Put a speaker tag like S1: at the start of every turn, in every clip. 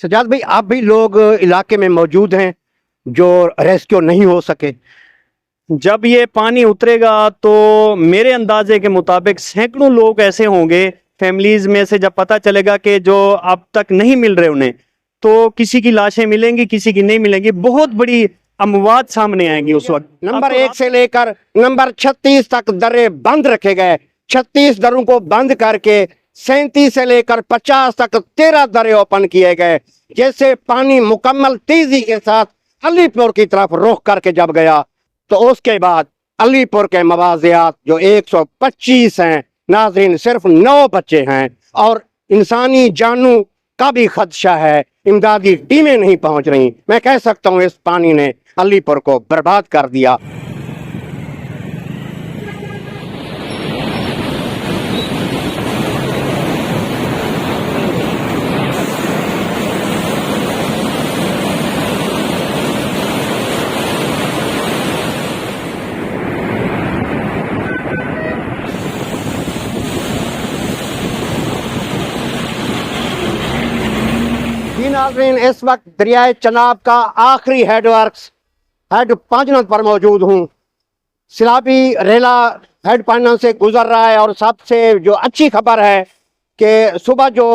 S1: सजाद भाई, आप भी लोग इलाके में मौजूद हैं जो रेस्क्यू नहीं हो सके।
S2: जब ये पानी उतरेगा तो मेरे अंदाजे के मुताबिक सैकड़ों लोग ऐसे होंगे फैमिलीज में से, जब पता चलेगा कि जो अब तक नहीं मिल रहे उन्हें, तो किसी की लाशें मिलेंगी, किसी की नहीं मिलेंगी, बहुत बड़ी अमवात सामने आएंगी उस वक्त।
S1: नंबर 1 से लेकर नंबर 36 तक दर्रे बंद रखे गए। 36 दरों को बंद करके 37 से लेकर 50 तक 13 दरे ओपन किए गए। जैसे पानी मुकम्मल तेजी के साथ अलीपुर की तरफ रुख करके जब गया तो उसके बाद अलीपुर के मवाजियात जो 125 हैं, नाज़रीन सिर्फ 9 बच्चे हैं और इंसानी जानों का भी खदशा है। इमदादी टीमें नहीं पहुंच रही। मैं कह सकता हूं इस पानी ने अलीपुर को बर्बाद कर दिया। नाज़रीन, इस वक्त दरियाए चनाब का आखिरी हेड पांचनद पर मौजूद हूँ। सिलाबी रेला हेड पांचनद से गुजर रहा है और सबसे जो अच्छी खबर है कि सुबह जो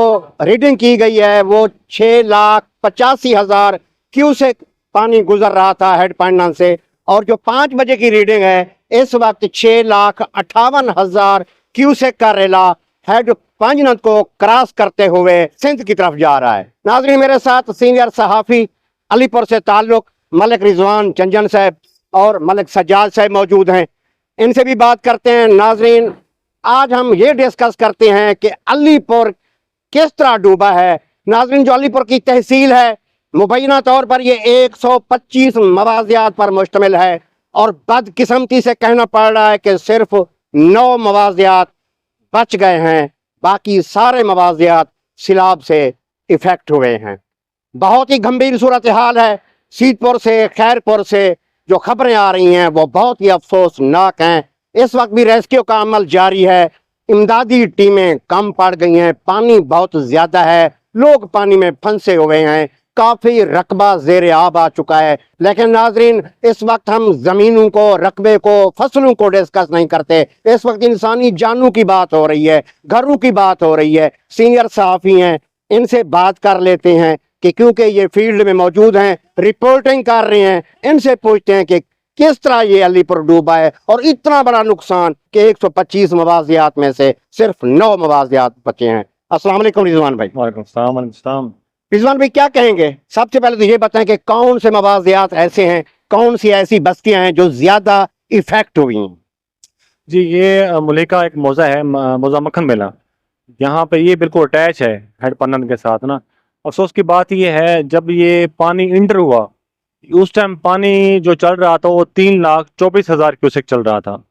S1: रीडिंग की गई है वो 6,85,000 क्यूसेक पानी गुजर रहा था हेड पांचनद से, और जो 5 बजे की रीडिंग है इस वक्त 6,58,000 क्यूसेक का रेला हेड पांचनद को क्रॉस करते हुए सिंध की तरफ जा रहा है। नाज़रीन, मेरे साथ सीनियर सहाफ़ी अलीपुर से ताल्लुक मलिक रिजवान चंजन साहब और मलिक सज्जाद साहब मौजूद हैं। इनसे भी बात करते हैं। नाज़रीन, आज हम ये डिस्कस करते हैं कि अलीपुर किस तरह डूबा है। नाज़रीन, जो अलीपुर की तहसील है मुबैना तौर पर ये 125 मवाजियात पर मुश्तमिल है और बदकिस्मती से कहना पड़ रहा है कि सिर्फ 9 मवाजियात बच गए हैं, बाकी सारे मवाजियात सिलाब से इफेक्ट हुए हैं। बहुत ही गंभीर सूरत हाल है। सीतपुर से, खैरपुर से जो खबरें आ रही हैं वो बहुत ही अफसोसनाक हैं। इस वक्त भी रेस्क्यू का अमल जारी है। इमदादी टीमें कम पड़ गई हैं, पानी बहुत ज्यादा है, लोग पानी में फंसे हुए हैं, काफी रकबा जेर आब आ चुका है। लेकिन नाजरीन, इस वक्त हम जमीनों को, रकबे को, फसलों को डिस्कस नहीं करते। इस वक्त इंसानी जानों की बात हो रही है, घरों की बात हो रही है। सीनियर सहाफी हैं, इनसे बात कर लेते हैं कि क्योंकि ये फील्ड में मौजूद हैं, रिपोर्टिंग कर रहे हैं, इनसे पूछते हैं कि किस तरह ये अलीपुर डूबा है और इतना बड़ा नुकसान कि 125 मवाजियात में से सिर्फ 9 मवाजियात बचे हैं। अस्सलाम वालेकुम रिजवान भाई।
S2: वालेकुम सलाम।
S1: रिजवान भाई, क्या कहेंगे? सबसे पहले तो ये बताएं कि कौन से मवाजियात ऐसे हैं, कौन सी ऐसी बस्तियां हैं जो ज्यादा इफेक्ट हुई हैं?
S2: जी, ये मुलेका एक मौजा है, मौजा मक्खन मेला। यहाँ पे ये बिल्कुल अटैच है हेड पन्नन के साथ ना। अफसोस की बात ये है, जब ये पानी इंटर हुआ उस टाइम पानी जो चल रहा था वो 3,24,000 क्यूसेक चल रहा था।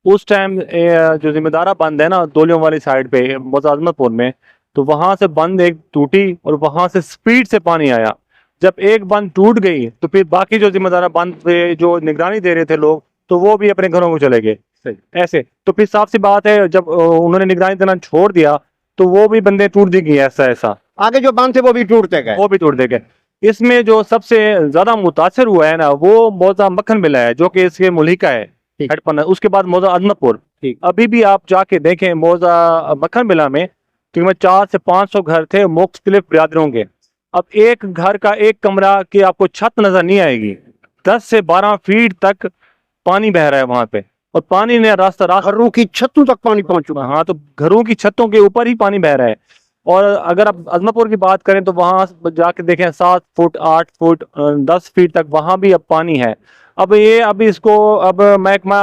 S2: उस टाइम जो जिम्मेदारा बंद है ना दोलियों वाली साइड पे मौजा अजमतपुर में, तो वहां से बंद एक टूटी और वहां से स्पीड से पानी आया। जब एक बंद टूट गई तो फिर बाकी जो जिम्मेदारा बंद पे जो निगरानी दे रहे थे लोग, तो वो भी अपने घरों को चले गए ऐसे। तो फिर साफ सी बात है, जब उन्होंने निगरानी देना छोड़ दिया तो वो भी बंदे टूट दी गई। ऐसा
S1: आगे जो बंद थे वो भी टूटते गए।
S2: इसमें जो सबसे ज्यादा मुतासर हुआ है ना वो मौजा मक्खन मिला है, जो कि इसके मुलिका है हेडपन। उसके बाद मौजा अदनापुर। अभी भी आप जाके देखें मौजा मक्खन मिला में तकरीबन 400 से 500 घर थे मुख्तलिफ बिरादरों के। अब एक घर का एक कमरा की आपको छत नजर नहीं आएगी। 10 से 12 फीट तक पानी बह रहा है वहां पे, और पानी ने रास्ता
S1: घरों की छतों तक पानी पहुंच चुका।
S2: हाँ, तो घरों की छतों के ऊपर ही पानी बह रहा है। और अगर आप अजमापुर की बात करें तो वहां जाके देखें 7 फुट 8 फुट 10 फीट तक वहां भी अब पानी है। अब इसको महकमा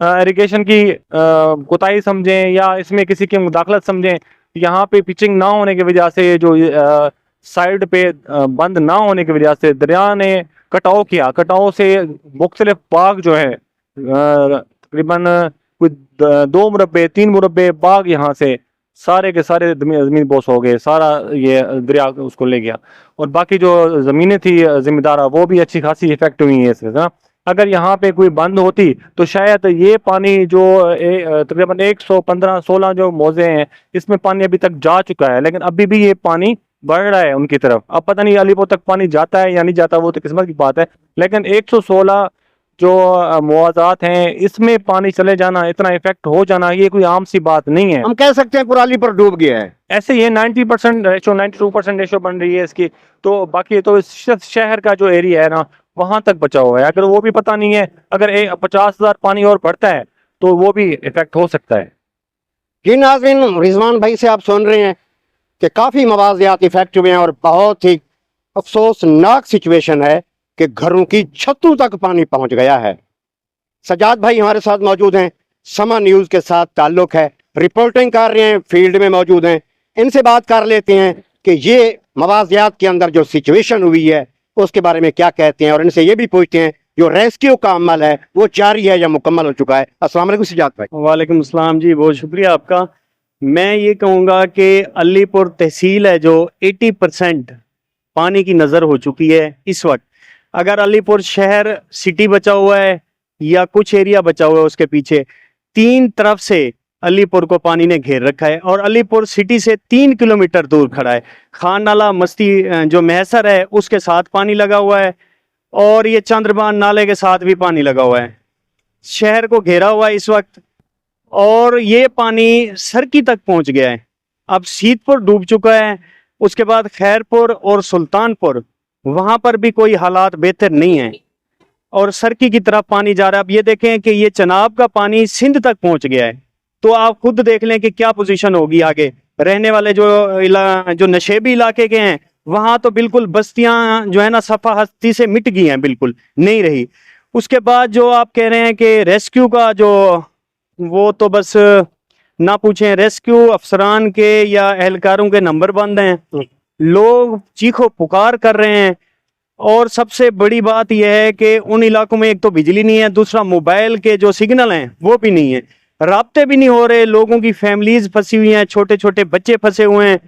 S2: इरिगेशन की कोताही समझें या इसमें किसी की मुदाखलत समझें। यहाँ पे पिचिंग ना होने की वजह से, जो साइड पे बंद ना होने की वजह से दरिया ने कटाव किया। कटाव से मुख्तलिफ बाग जो है तकरीबन कुछ 2 मुरब्बे 3 मुरब्बे बाग यहाँ से सारे के सारे जमीन बोस हो गए। सारा ये दरिया उसको ले गया, और बाकी जो जमीनें थी जिम्मेदारा वो भी अच्छी खासी इफेक्ट हुई है इससे ना। अगर यहाँ पे कोई बंद होती तो शायद ये पानी जो तकरीबन 115-16 जो मौजे हैं इसमें पानी अभी तक जा चुका है, लेकिन अभी भी ये पानी बढ़ रहा है उनकी तरफ। अब पता नहीं अलीपुर तक पानी जाता है या नहीं जाता, वो तो किस्मत की बात है। लेकिन 116 जो मुआवजात हैं इसमें पानी चले जाना, इतना इफेक्ट हो जाना, ये कोई आम सी बात नहीं है।
S1: हम कह सकते हैं पूरा अलीपुर डूब गया है।
S2: ऐसे ये 90% रेशो, 92% रेशो बन रही है इसकी। तो बाकी तो इस शहर का जो एरिया है ना, वहां तक बचा हुआ है। अगर वो भी पता नहीं है, अगर 50,000 पानी और बढ़ता है तो वो भी इफेक्ट हो सकता है।
S1: जी नाज़रीन, रिजवान भाई से आप सुन रहे हैं कि काफ़ी मवाज़ियात इफेक्ट हुए हैं और बहुत ही अफसोसनाक सिचुएशन है कि घरों की छतों तक पानी पहुंच गया है। सजाद भाई हमारे साथ मौजूद हैं, समा न्यूज़ के साथ ताल्लुक़ है, रिपोर्टिंग कर रहे हैं, फील्ड में मौजूद हैं। इनसे बात कर लेते हैं कि ये मवाज़ियात के अंदर जो सिचुएशन हुई है उसके बारे में क्या कहते हैं, और इनसे ये भी पूछते हैं जो रेस्क्यू का अमल है वो जारी है या मुकम्मल हो चुका है। अस्सलाम वालेकुम सजाद भाई।
S3: वालेकुम अस्सलाम जी, बहुत शुक्रिया आपका। मैं ये कहूँगा कि अलीपुर तहसील है जो 80% पानी की नज़र हो चुकी है इस वक्त। अगर अलीपुर शहर सिटी बचा हुआ है या कुछ एरिया बचा हुआ है, उसके पीछे 3 तरफ से अलीपुर को पानी ने घेर रखा है और अलीपुर सिटी से 3 किलोमीटर दूर खड़ा है। खान नाला मस्ती जो महसर है उसके साथ पानी लगा हुआ है और ये चंद्रबान नाले के साथ भी पानी लगा हुआ है। शहर को घेरा हुआ है इस वक्त और ये पानी सरकी तक पहुंच गया है। अब सीतपुर डूब चुका है, उसके बाद खैरपुर और सुल्तानपुर, वहां पर भी कोई हालात बेहतर नहीं है और सरकी की तरफ पानी जा रहा है। अब ये देखें कि ये चनाब का पानी सिंध तक पहुंच गया है, तो आप खुद देख लें कि क्या पोजीशन होगी आगे। रहने वाले जो नशेबी इलाके के हैं वहां तो बिल्कुल बस्तियां जो है ना सफा हस्ती से मिट गई हैं, बिल्कुल नहीं रही। उसके बाद जो आप कह रहे हैं कि रेस्क्यू का जो, वो तो बस ना पूछें। रेस्क्यू अफसरान के या एहलकारों के नंबर बंद हैं, लोग चीखो पुकार कर रहे हैं। और सबसे बड़ी बात यह है कि उन इलाकों में एक तो बिजली नहीं है, दूसरा मोबाइल के जो सिग्नल हैं वो भी नहीं है, राब्ते भी नहीं हो रहे, लोगों की फैमिलीज फंसी हुई हैं, छोटे छोटे बच्चे फंसे हुए हैं।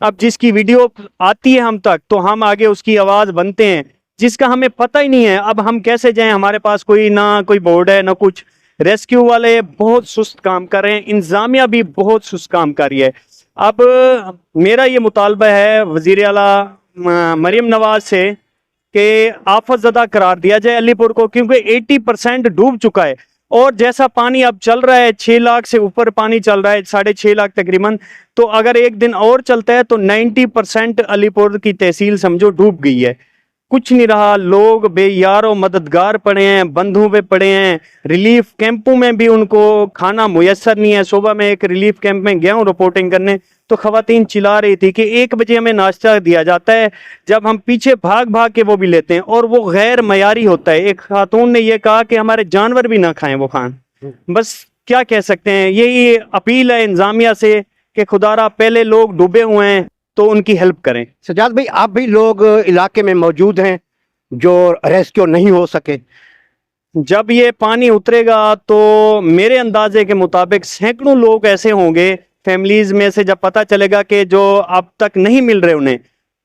S3: अब जिसकी वीडियो आती है हम तक तो हम आगे उसकी आवाज़ बनते हैं, जिसका हमें पता ही नहीं है। अब हम कैसे जाएं, हमारे पास कोई बोर्ड है ना कुछ। रेस्क्यू वाले बहुत सुस्त काम कर रहे हैं, इंतजामिया भी बहुत सुस्त काम कर रही है। अब मेरा ये मुतालबा है वज़ीर आला मरीम नवाज से कि आफत ज़दा करार दिया जाए अलीपुर को, क्योंकि 80% डूब चुका है। और जैसा पानी अब चल रहा है, 6 लाख से ऊपर पानी चल रहा है, 6.5 लाख तकरीबन, तो अगर एक दिन और चलता है तो 90% अलीपुर की तहसील समझो डूब गई है। कुछ नहीं रहा, लोग बेयारो मददगार पड़े हैं, बंधुओं पे पड़े हैं। रिलीफ कैंपों में भी उनको खाना मुयस्सर नहीं है। सुबह में एक रिलीफ कैंप में गया हूँ रिपोर्टिंग करने, तो खवातीन चिल्ला रही थी कि 1 बजे हमें नाश्ता दिया जाता है, जब हम पीछे भाग भाग के वो भी लेते हैं और वो गैर मयारी होता है। एक खातून ने ये कहा कि हमारे जानवर भी ना खाएं वो खान। बस क्या कह सकते हैं, यही अपील है इंतजामिया से कि खुदारा पहले लोग डूबे हुए हैं तो उनकी हेल्प करें।
S1: सजाद भाई, आप भी लोग इलाके में मौजूद हैं जो रेस्क्यू नहीं हो सके।
S3: जब ये पानी उतरेगा तो मेरे अंदाजे के मुताबिक सैकड़ों लोग ऐसे होंगे फैमिलीज में से, जब पता चलेगा कि जो अब तक नहीं मिल रहे उन्हें,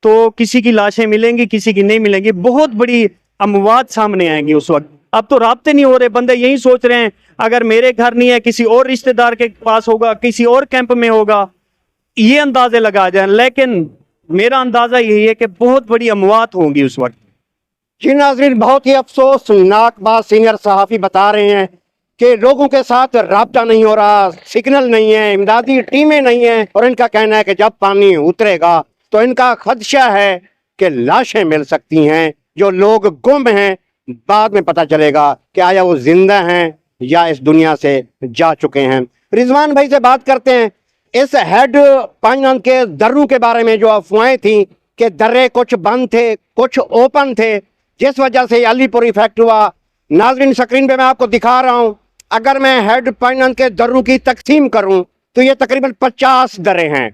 S3: तो किसी की लाशें मिलेंगी, किसी की नहीं मिलेंगी, बहुत बड़ी अमवात सामने आएंगी उस वक्त। अब तो राब्ते नहीं हो रहे, बंदे यही सोच रहे हैं अगर मेरे घर नहीं है, किसी और रिश्तेदार के पास होगा, किसी और कैंप में होगा, ये अंदाजे लगा जाए। लेकिन मेरा अंदाजा यही है कि बहुत बड़ी अमवात होंगी उस वक्त।
S1: जी नाज़रीन, बहुत ही अफसोसनाक बात सीनियर सहाफ़ी बता रहे हैं कि लोगों के साथ राब्ता नहीं हो रहा, सिग्नल नहीं है, इमदादी टीमें नहीं हैं, और इनका कहना है कि जब पानी उतरेगा तो इनका खदशा है कि लाशें मिल सकती हैं। जो लोग गुम हैं, बाद में पता चलेगा कि आया वो जिंदा हैं या इस दुनिया से जा चुके हैं। रिजवान भाई से बात करते हैं इस हेड पांचनंद के दर्रों के बारे में। जो अफवाहें थी कि दर्रे कुछ बंद थे, कुछ ओपन थे, जिस वजह से अलीपुर इफेक्ट हुआ। नाज़रीन, स्क्रीन पे मैं आपको दिखा रहा हूँ, अगर मैं हेड पांचनंद के दर्रों की तकसीम करूँ तो ये तकरीबन 50 दर्रे हैं।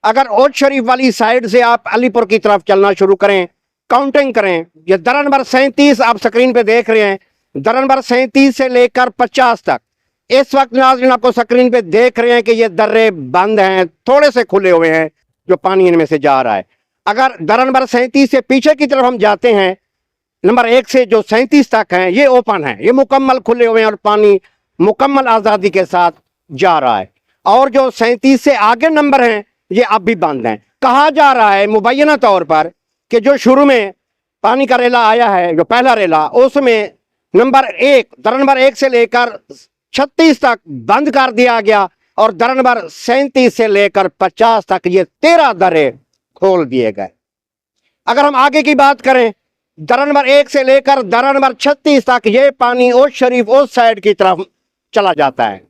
S1: अगर ओद शरीफ वाली साइड से आप अलीपुर की तरफ चलना शुरू करें, काउंटिंग करें, ये दर नंबर 37 आप स्क्रीन पे देख रहे हैं, दर नंबर 37 से लेकर 50 तक इस वक्त नाज़रीन आपको स्क्रीन पे देख रहे हैं कि ये दर्रे बंद हैं, थोड़े से खुले हुए हैं जो पानी इनमें से जा रहा है। अगर दर नंबर 37 से पीछे की तरफ हम जाते हैं, नंबर 1 से जो 37 तक हैं, ये ओपन है, ये मुकम्मल खुले हुए हैं और पानी मुकम्मल आज़ादी के साथ जा रहा है। और जो 37 से आगे नंबर हैं ये अब भी बंद हैं। कहा जा रहा है मुबैना तौर पर कि जो शुरू में पानी का रेला आया है, जो पहला रेला, उसमें दर नंबर 1 से लेकर 36 तक बंद कर दिया गया और दर नंबर 37 से लेकर 50 तक ये 13 दरे खोल दिए गए। अगर हम आगे की बात करें, दर नंबर 1 से लेकर दर नंबर 36 तक ये पानी उस शरीफ उस साइड की तरफ चला जाता है।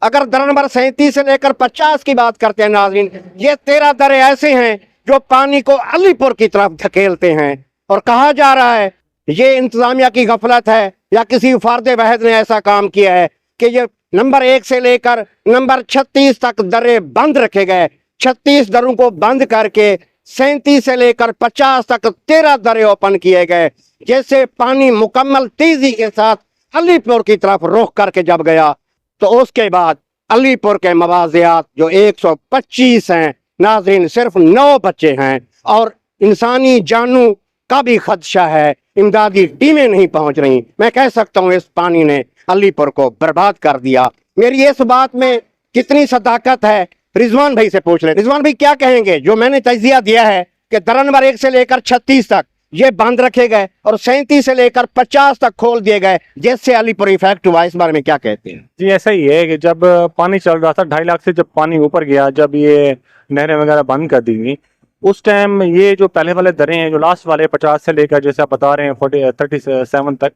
S1: अगर दर नंबर 37 से लेकर 50 की बात करते हैं नाज़रीन, ये 13 दरे ऐसे हैं जो पानी को अलीपुर की तरफ धकेलते हैं। और कहा जा रहा है ये इंतजामिया की गफलत है या किसी फर्द वहद ने ऐसा काम किया है कि ये नंबर 1 से लेकर नंबर 36 तक दरे बंद रखे गए। 36 दरों को बंद करके 37 से लेकर 50 तक 13 दरे ओपन किए गए, जैसे पानी मुकम्मल तेजी के साथ अलीपुर की तरफ रुख करके जब गया तो उसके बाद अलीपुर के मवाजियात जो 125 हैं नाज़रीन, सिर्फ 9 बच्चे हैं और इंसानी जानों का भी खदशा है। इमदादी टीमें नहीं पहुंच रही। मैं कह सकता हूं इस पानी ने अलीपुर को बर्बाद कर दिया। मेरी इस बात में कितनी सदाकत है, रिजवान भाई से पूछ ले। रिजवान भाई क्या कहेंगे? जो मैंने तजिया दिया है कि दर नंबर 1 से लेकर 36 तक ये बंद रखे गए और 37 से लेकर 50 तक खोल दिए गए, जिससे अलीपुर इफेक्ट हुआ, इस बारे में क्या कहते हैं?
S2: जी ऐसा ही है कि जब पानी चल रहा था 2.5 लाख से, जब पानी ऊपर गया, जब ये नहरें वगैरह बंद कर दी गई, उस टाइम ये जो पहले वाले दरें हैं, जो लास्ट वाले 50 से लेकर जैसे आप बता रहे हैं 37 तक,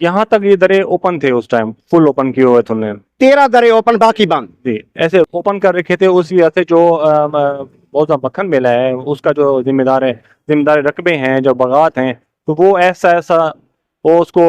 S2: यहाँ तक ये दरें ओपन थे उस टाइम, फुल ओपन किए हुए थे उन्होंने।
S1: 13 दरें ओपन, बाकी बंद।
S2: जी ऐसे ओपन कर रखे थे। उस वजह से जो बहुत सा मक्खन मेला है उसका जो जिम्मेदार रकबे हैं, जो बगात हैं, तो वो ऐसा वो उसको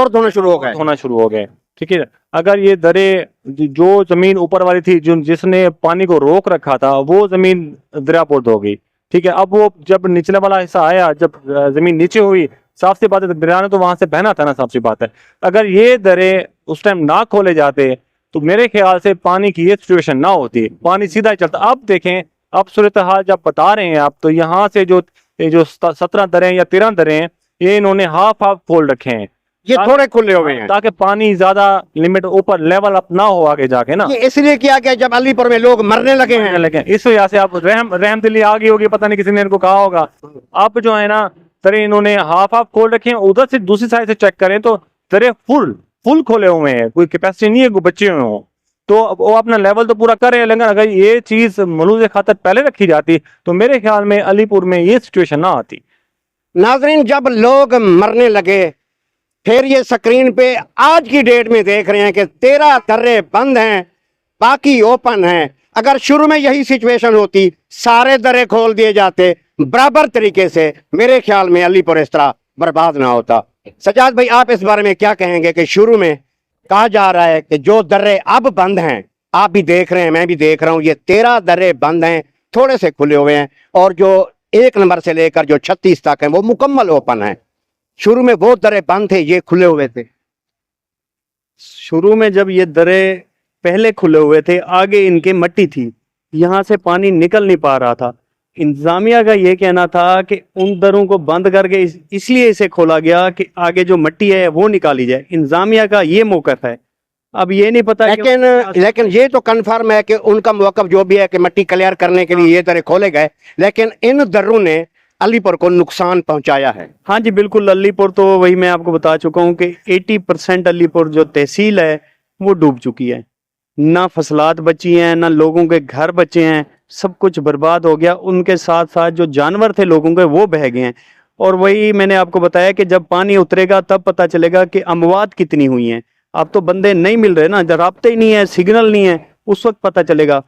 S1: होना
S2: शुरू हो गए। ठीक है, अगर ये दरे जो जमीन ऊपर वाली थी, जो जिसने पानी को रोक रखा था, वो जमीन दरियापुर्द हो गई। ठीक है, अब वो जब निचले वाला हिस्सा आया, जब जमीन नीचे हुई, साफ सी बात है दरिया ने तो वहां से बहना था ना, साफ सी बात है। अगर ये दरे उस टाइम ना खोले जाते तो मेरे ख्याल से पानी की ये सिचुएशन ना होती, पानी सीधा ही चलता। अब देखें, अब सूरत हाल जब बता रहे हैं आप, तो यहाँ से जो 17 दरें या 13 दरें, ये इन्होंने हाफ खोल रखे हैं,
S1: ये थोड़े खुले हुए हैं
S2: ताकि पानी ज्यादा लिमिट ऊपर लेवल अप ना हो आगे जाके ना।
S1: ये इसलिए किया गया जब अलीपुर में लोग मरने लगे हैं,
S2: लेकिन इस वजह से आप रहमदिली आ गई होगी, पता नहीं किसी ने इनको कहा होगा। अब जो है ना दरे इन्होंने हाफ खोल रखे हैं। उधर से दूसरी साइड से चेक करें तो दरे फुल खोले हुए हैं, कोई कैपेसिटी नहीं है कोई बच्चे हुए हो, तो वो अपना लेवल तो पूरा कर रहे हैं। लेकिन अगर ये चीज मलूज़ खातर पहले रखी जाती तो मेरे ख्याल में अलीपुर में ये सिचुएशन ना आती।
S1: नाजरीन, जब लोग मरने लगे, फिर ये स्क्रीन पे आज की डेट में देख रहे हैं कि 13 दर्रे बंद हैं, बाकी ओपन हैं। अगर शुरू में यही सिचुएशन होती, सारे दर्रे खोल दिए जाते बराबर तरीके से, मेरे ख्याल में अलीपुर इस तरह बर्बाद ना होता। सजाद भाई, आप इस बारे में क्या कहेंगे कि शुरू में कहा जा रहा है कि जो दर्रे अब बंद हैं, आप भी देख रहे हैं, मैं भी देख रहा हूं, ये 13 दर्रे बंद हैं, थोड़े से खुले हुए हैं, और जो 1 नंबर से लेकर जो 36 तक हैं वो मुकम्मल ओपन है। शुरू में वो दरे बंद थे, ये खुले हुए थे।
S3: शुरू में जब ये दरे पहले खुले हुए थे, आगे इनके मट्टी थी, यहाँ से पानी निकल नहीं पा रहा था। इंतजामिया का ये कहना था कि उन दरों को बंद करके इसलिए इसे खोला गया कि आगे जो मट्टी है वो निकाली जाए। इंतजामिया का ये मौकफ है। अब ये नहीं पता,
S1: लेकिन ये तो कन्फर्म है कि उनका मौकफ जो भी है कि मट्टी क्लियर करने के लिए ये दरे खोले गए, लेकिन इन दर्रों ने अलीपुर को नुकसान पहुंचाया है।
S3: हाँ जी बिल्कुल, अलीपुर तो वही मैं आपको बता चुका हूँ कि 80% अलीपुर जो तहसील है वो डूब चुकी है। ना फसलात बची हैं, ना लोगों के घर बचे हैं, सब कुछ बर्बाद हो गया। उनके साथ साथ जो जानवर थे लोगों के वो बह गए हैं। और वही मैंने आपको बताया कि जब पानी उतरेगा तब पता चलेगा कि अमवात कितनी हुई हैं। अब तो बंदे नहीं मिल रहे ना, जब राब्ते ही नहीं है, सिग्नल नहीं है, उस वक्त पता चलेगा।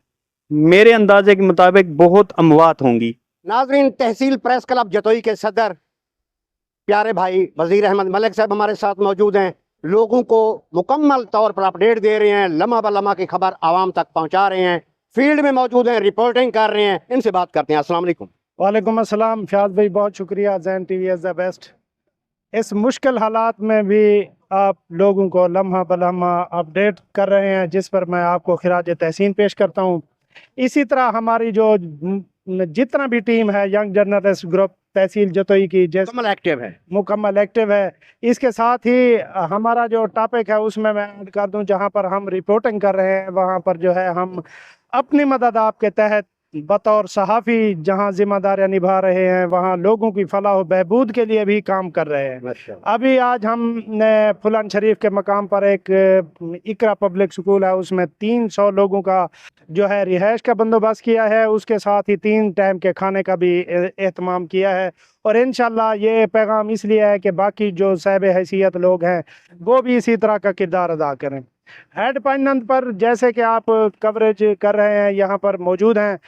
S3: मेरे अंदाजे के मुताबिक बहुत अमवात होंगी।
S1: नाजरीन, तहसील प्रेस क्लब जतोई के सदर प्यारे भाई वजीर अहमद मलिक साहब हमारे साथ मौजूद हैं। लोगों को मुकम्मल तौर पर अपडेट दे रहे हैं, लम्हा ब लम्हा की खबर आवाम तक पहुंचा रहे हैं, फील्ड में मौजूद हैं, रिपोर्टिंग कर रहे हैं। इनसे बात करते हैं। अस्सलाम वालेकुम।
S4: वालेकुम अस्सलाम। फ्याज भाई बहुत शुक्रिया, ज़ैन टीवी इज़ द बेस्ट। इस मुश्किल हालात में भी आप लोगों को लम्हा ब लम्हा अपडेट कर रहे हैं, जिस पर मैं आपको खिराज तहसीन पेश करता हूँ। इसी तरह हमारी जो जितना भी टीम है यंग जर्नलिस्ट ग्रुप तहसील जतोई की मुकम्मल एक्टिव है। इसके साथ ही हमारा जो टॉपिक है उसमें मैं कर दूं, जहां पर हम रिपोर्टिंग कर रहे हैं वहां पर जो है हम अपनी मदद आपके तहत बतौर सहाफ़ी जहाँ जिम्मेदारियाँ निभा रहे हैं, वहाँ लोगों की फलाह व बहबूद के लिए भी काम कर रहे हैं। अभी आज हमने फुलान शरीफ के मकाम पर एक इकरा पब्लिक स्कूल है, उसमें 300 लोगों का जो है रिहाइश का बंदोबस्त किया है, उसके साथ ही 3 टाइम के खाने का भी एहतमाम किया है। और इंशाल्लाह ये पैगाम इसलिए है कि बाकी जो साहिब हैसियत लोग हैं वो भी इसी तरह का किरदार अदा करें। हेड पाइनंद पर जैसे कि आप कवरेज कर रहे हैं, यहाँ पर मौजूद हैं,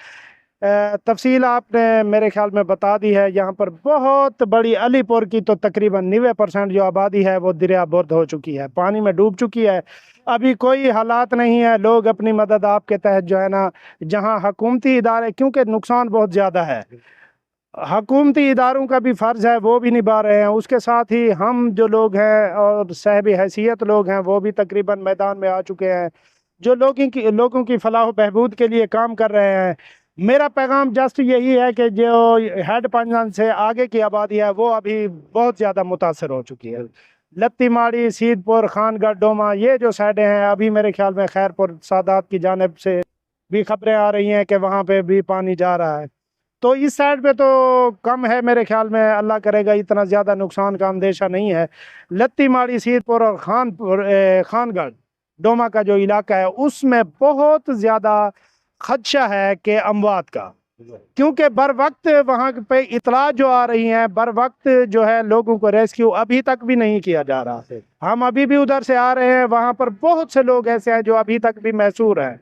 S4: तफसील आपने मेरे ख्याल में बता दी है। यहाँ पर बहुत बड़ी अलीपुर की तो तकरीबन 90% जो आबादी है वो दरिया बुर्द हो चुकी है, पानी में डूब चुकी है। अभी कोई हालात नहीं है, लोग अपनी मदद आपके तहत जो है ना, जहाँ हुकूमती इदारे, क्योंकि नुकसान बहुत ज़्यादा है, हुकूमती इदारों का भी फ़र्ज़ है वो भी निभा रहे हैं, उसके साथ ही हम जो लोग हैं और साहिब हैसियत लोग हैं वो भी तकरीबन मैदान में आ चुके हैं, जो लोगों की फलाह व बहबूद के लिए काम कर रहे हैं। मेरा पैगाम जस्ट यही है कि जो हेड पाइनंद से आगे की आबादी है वो अभी बहुत ज़्यादा मुतासर हो चुकी है। लत्ती माड़ी, सीदपुर, खानगढ़, डोमा, ये जो साइडें हैं, अभी मेरे ख्याल में खैरपुर सादात की जानिब से भी खबरें आ रही हैं कि वहाँ पे भी पानी जा रहा है। तो इस साइड पे तो कम है मेरे ख्याल में, अल्लाह करेगा इतना ज़्यादा नुकसान का अंदेशा नहीं है। लत्ती माड़ी, सीदपुर और खानगढ़, डोमा का जो इलाका है उसमें बहुत ज़्यादा खदशा है कि अमवात का, क्योंकि बर वक्त वहाँ पे इतला जो आ रही हैं, बर वक्त जो है लोगों को रेस्क्यू अभी तक भी नहीं किया जा रहा है। हम अभी भी उधर से आ रहे हैं, वहाँ पर बहुत से लोग ऐसे हैं जो अभी तक भी महसूर हैं,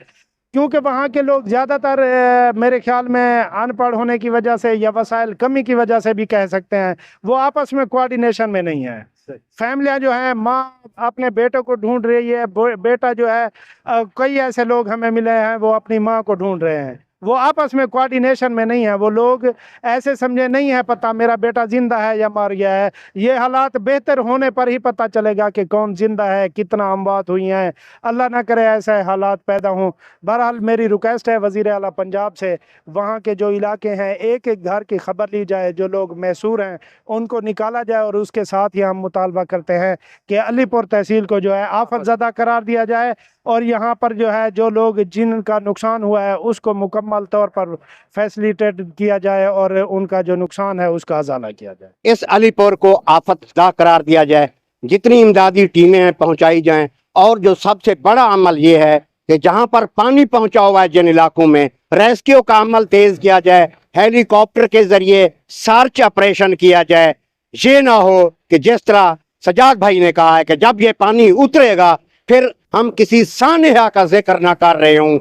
S4: क्योंकि वहाँ के लोग ज़्यादातर मेरे ख्याल में अनपढ़ होने की वजह से या वसाइल कमी की वजह से भी कह सकते हैं, वो आपस में कोऑर्डिनेशन में नहीं है। फैमिलियाँ जो हैं, माँ अपने बेटों को ढूंढ रही है, बेटा जो है, कई ऐसे लोग हमें मिले हैं वो अपनी माँ को ढूंढ रहे हैं, वो आपस में कोऑर्डिनेशन में नहीं है। वो लोग ऐसे समझे नहीं है पता मेरा बेटा जिंदा है या मर गया है। ये हालात बेहतर होने पर ही पता चलेगा कि कौन जिंदा है, कितना अमवात हुई हैं। अल्लाह ना करे ऐसे हालात पैदा हों। बहरहाल मेरी रिक्वेस्ट है वज़ीर आला पंजाब से, वहाँ के जो इलाके हैं एक एक घर की खबर ली जाए, जो लोग मैसूर हैं उनको निकाला जाए, और उसके साथ ही हम मुतालबा करते हैं कि अलीपुर तहसील को जो है आफत ज़दा करार दिया जाए, और यहाँ पर जो है जो लोग जिनका नुकसान हुआ है उसको मुकम्मल तौर पर फैसिलिटेट किया जाए और उनका जो नुकसान है उसका अजाला किया जाए।
S1: इस अलीपुर को आफतदा करार दिया जाए, जितनी इमदादी टीमें पहुंचाई जाएं, और जो सबसे बड़ा अमल ये है कि जहां पर पानी पहुंचा हुआ है जिन इलाकों में, रेस्क्यू का अमल तेज किया जाए, हेलीकॉप्टर के जरिए सर्च ऑपरेशन किया जाए। ये ना हो कि जिस तरह सजाद भाई ने कहा है कि जब ये पानी उतरेगा फिर हम किसी सानहा का जिक्र ना कर रहे हों,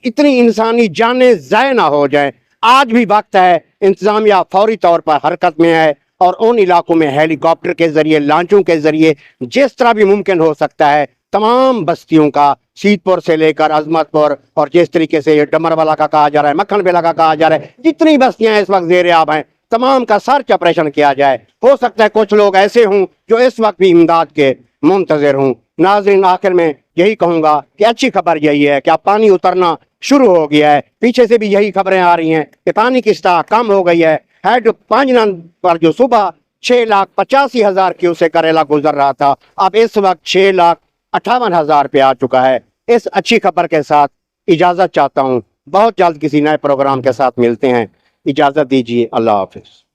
S1: इतनी इंसानी जानें ज़ाय ना हो जाए। आज भी वक्त है, इंतजामिया फौरी तौर पर हरकत में है, और उन इलाकों में हेलीकॉप्टर के जरिए, लांचों के जरिए जिस तरह भी मुमकिन हो सकता है तमाम बस्तियों का, सीदपुर से लेकर अजमतपुर, और जिस तरीके से ये डमरवाला का कहा जा रहा है, मक्खन बेला का कहा जा रहा है, जितनी बस्तियां इस वक्त ज़ेर आब हैं, तमाम का सर्च ऑपरेशन किया जाए। हो सकता है कुछ लोग ऐसे हों जो इस वक्त भी इमदाद के मुंतज़िर हूँ। नाज़रीन, आखिर में यही कहूँगा कि अच्छी खबर यही है कि अब पानी उतरना शुरू हो गया है। पीछे से भी यही खबरें आ रही हैं कि पानी की सतह कम हो गई है। हेड पांजनंद पर जो सुबह 6,85,000 क्यूसेक करेला गुजर रहा था, अब इस वक्त 6,58,000 पे आ चुका है। इस अच्छी खबर के साथ इजाज़त चाहता हूँ। बहुत जल्द किसी नए प्रोग्राम के साथ मिलते हैं। इजाज़त दीजिए। अल्लाह हाफिज़।